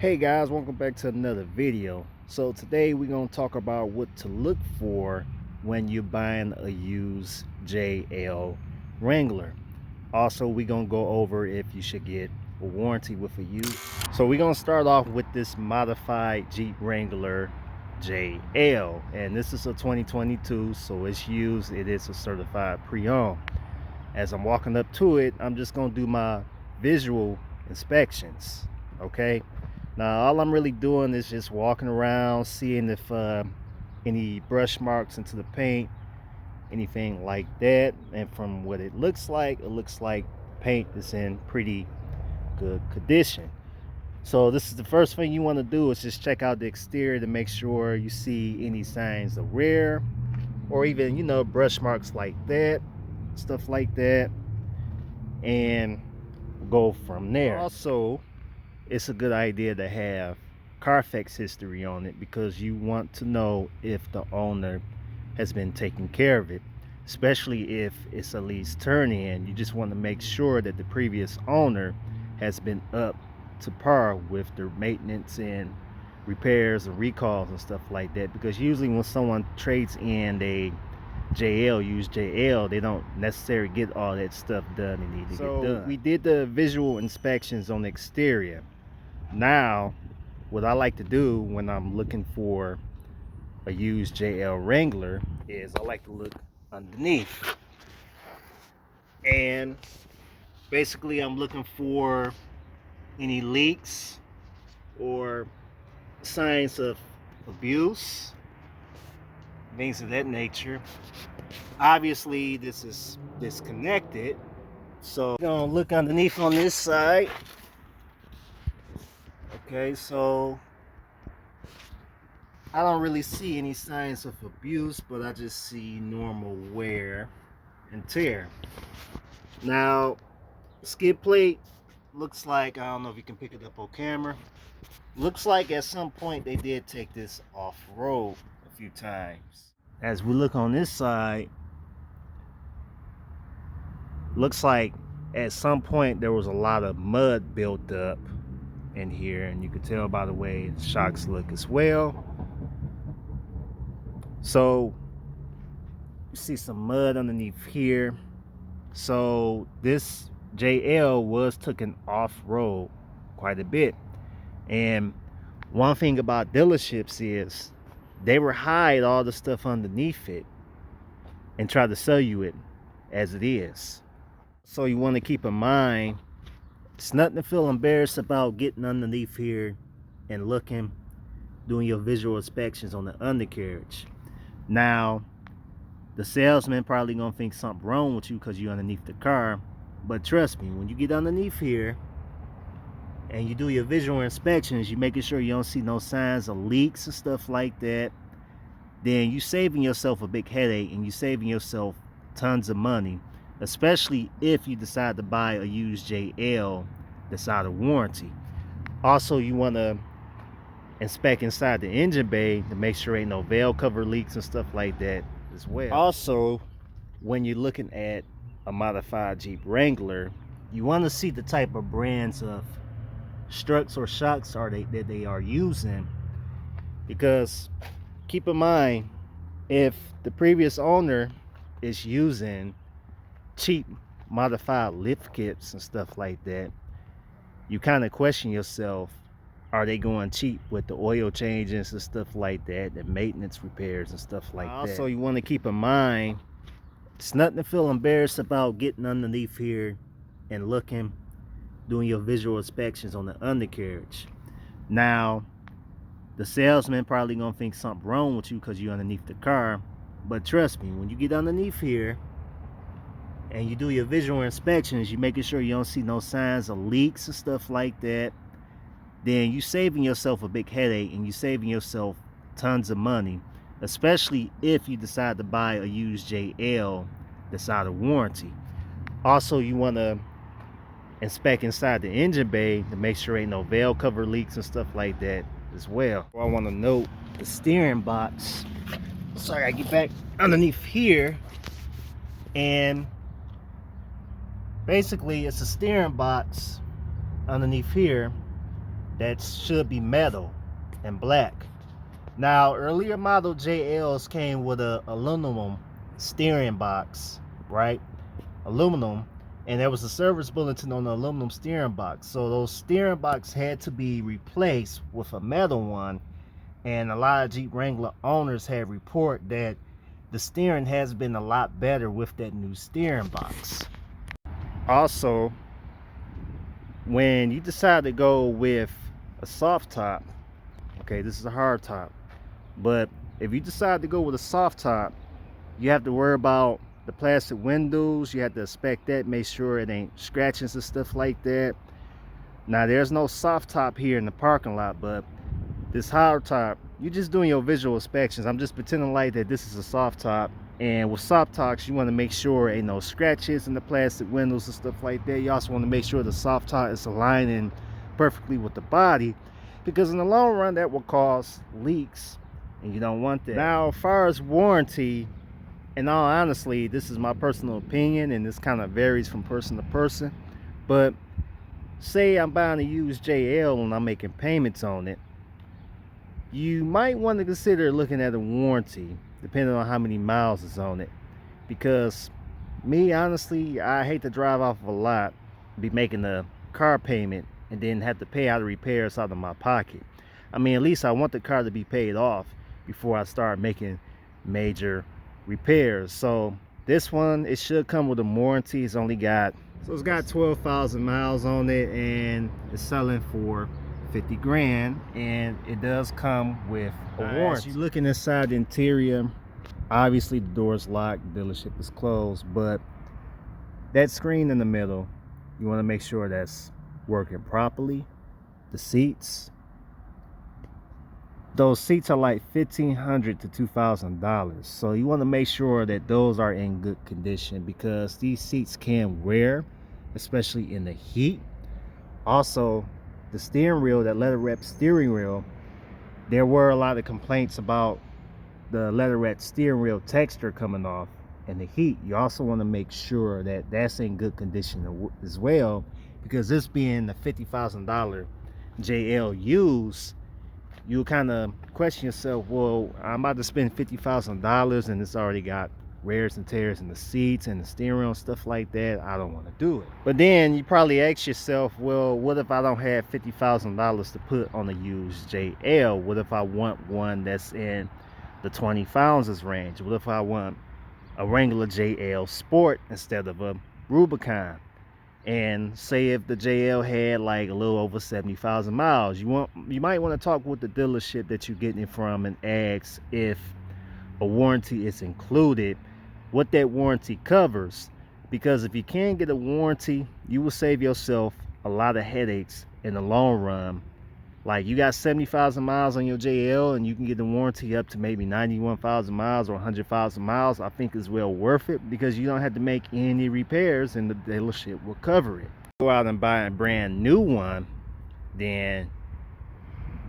Hey guys, welcome back to another video. So today we're going to talk about what to look for when you're buying a used JL Wrangler. Also, we're going to go over if you should get a warranty with a used. So we're going to start off with this modified Jeep Wrangler JL, and this is a 2022, so it's used. It is a certified pre-owned. As I'm walking up to it, I'm just going to do my visual inspections. Okay, now all I'm really doing is just walking around, seeing if any brush marks into the paint, anything like that. And from what it looks like paint is in pretty good condition. So this is the first thing you want to do, is just check out the exterior to make sure you see any signs of wear, or even, you know, brush marks like that, stuff like that, and go from there. Also, it's a good idea to have Carfax history on it, because you want to know if the owner has been taking care of it, especially if it's a lease turn in. You just want to make sure that the previous owner has been up to par with their maintenance and repairs and recalls and stuff like that, because usually when someone trades in a used JL, they don't necessarily get all that stuff done they need to get done. We did the visual inspections on the exterior. Now, what I like to do when I'm looking for a used JL Wrangler is I like to look underneath. And basically I'm looking for any leaks or signs of abuse, things of that nature. Obviously this is disconnected, so I'm gonna look underneath on this side. Okay, so I don't really see any signs of abuse, but I just see normal wear and tear. Now, skid plate looks like, I don't know if you can pick it up on camera, looks like at some point they did take this off-road a few times. As we look on this side, looks like at some point there was a lot of mud built up in here, and you can tell by the way the shocks look as well. So you see some mud underneath here. So this JL was taken off-road quite a bit. And one thing about dealerships is they will hide all the stuff underneath it and try to sell you it as it is. So you want to keep in mind, it's nothing to feel embarrassed about getting underneath here and looking, doing your visual inspections on the undercarriage. Now, the salesman probably gonna think something wrong with you because you're underneath the car, but trust me, when you get underneath here and you do your visual inspections, you making sure you don't see no signs of leaks and stuff like that, then you saving yourself a big headache, and you saving yourself tons of money, especially if you decide to buy a used JL that's out of warranty. Also, you want to inspect inside the engine bay to make sure ain't no valve cover leaks and stuff like that as well. Also, when you're looking at a modified Jeep Wrangler, you want to see the type of brands of struts or shocks that they are using, because keep in mind, if the previous owner is using cheap modified lift kits and stuff like that, you kind of question yourself, are they going cheap with the oil changes and stuff like that, the maintenance repairs and stuff like that. Also, you want to keep in mind, it's nothing to feel embarrassed about getting underneath here and looking, doing your visual inspections on the undercarriage. Now, the salesman probably gonna think something wrong with you because you're underneath the car, but trust me, when you get underneath here and you do your visual inspections, you making sure you don't see no signs of leaks and stuff like that, then you saving yourself a big headache, and you saving yourself tons of money, especially if you decide to buy a used JL that's out of warranty. Also, you want to inspect inside the engine bay to make sure ain't no valve cover leaks and stuff like that as well. I want to note the steering box. Sorry, I get back underneath here, and basically it's a steering box underneath here that should be metal and black. Now, earlier model JLs came with a aluminum steering box, right? Aluminum, and there was a service bulletin on the aluminum steering box. So those steering box had to be replaced with a metal one, and a lot of Jeep Wrangler owners have report that the steering has been a lot better with that new steering box. Also, when you decide to go with a soft top, okay, this is a hard top, but if you decide to go with a soft top, you have to worry about the plastic windows. You have to inspect that, make sure it ain't scratches and stuff like that. Now, there's no soft top here in the parking lot, but this hard top, you're just doing your visual inspections. I'm just pretending like that this is a soft top. And with soft tops, you want to make sure ain't no scratches in the plastic windows and stuff like that. You also want to make sure the soft top is aligning perfectly with the body, because in the long run that will cause leaks, and you don't want that. Now, as far as warranty, in all honesty, this is my personal opinion, and this kind of varies from person to person, but say I'm buying a used JL and I'm making payments on it, you might want to consider looking at a warranty depending on how many miles is on it, because me, honestly, I hate to drive off of a lot, be making a car payment, and then have to pay out of repairs out of my pocket. I mean, at least I want the car to be paid off before I start making major repairs. So this one, it should come with a warranty. It's got 12,000 miles on it, and it's selling for 50 grand, and it does come with a warranty. As you're looking inside the interior, obviously the door is locked, the dealership is closed, but that screen in the middle, you want to make sure that's working properly. The seats, those seats are like $1,500 to $2,000, so you want to make sure that those are in good condition, because these seats can wear, especially in the heat. Also, the steering wheel, that leather wrap steering wheel, there were a lot of complaints about the leather wrap steering wheel texture coming off in the heat. You also want to make sure that that's in good condition as well, because this being the $50,000 JL used, you kind of question yourself, well, I'm about to spend $50,000 and it's already got wears and tears in the seats and the steering wheel and stuff like that. I don't want to do it. But then you probably ask yourself, well, what if I don't have $50,000 to put on a used JL? What if I want one that's in the 20,000s range? What if I want a Wrangler JL Sport instead of a Rubicon? And say if the JL had like a little over 70,000 miles, you might want to talk with the dealership that you're getting it from and ask if a warranty is included, what that warranty covers. Because if you can't get a warranty, you will save yourself a lot of headaches in the long run. Like, you got 70,000 miles on your JL and you can get the warranty up to maybe 91,000 miles or 100,000 miles. I think it's well worth it, because you don't have to make any repairs and the dealership will cover it. Go out and buy a brand new one, then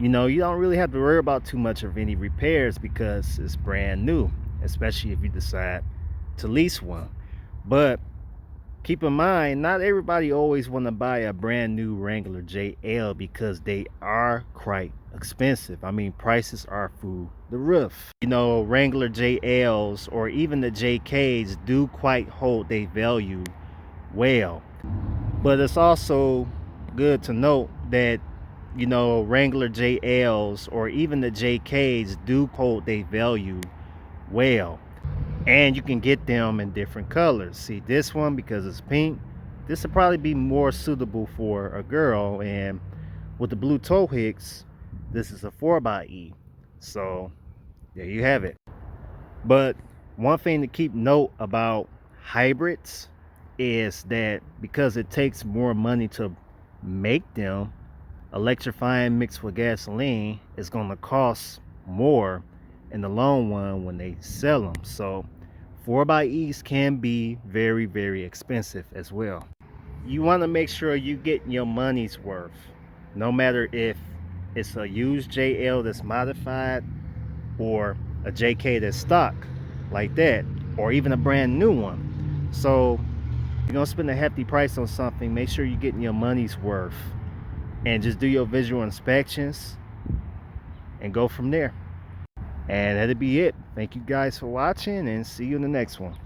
you don't really have to worry about too much of any repairs, because it's brand new, especially if you decide to lease one. But keep in mind, not everybody always want to buy a brand new Wrangler JL, because they are quite expensive. I mean, prices are through the roof. Wrangler JLs or even the JKs do quite hold their value well. But it's also good to note that Wrangler JLs or even the JKs do hold their value well, and you can get them in different colors. See, this one, because it's pink, this will probably be more suitable for a girl, and with the blue toe hicks, this is a 4xe. So there you have it. But one thing to keep note about hybrids is that because it takes more money to make them, electrifying mixed with gasoline is going to cost more in the long run when they sell them. So 4xEs can be very, very expensive as well. You want to make sure you get your money's worth, no matter if it's a used JL that's modified or a JK that's stock like that, or even a brand new one. So you're gonna spend a hefty price on something, make sure you're getting your money's worth. and just do your visual inspections and go from there. And that'll be it. Thank you guys for watching, and see you in the next one.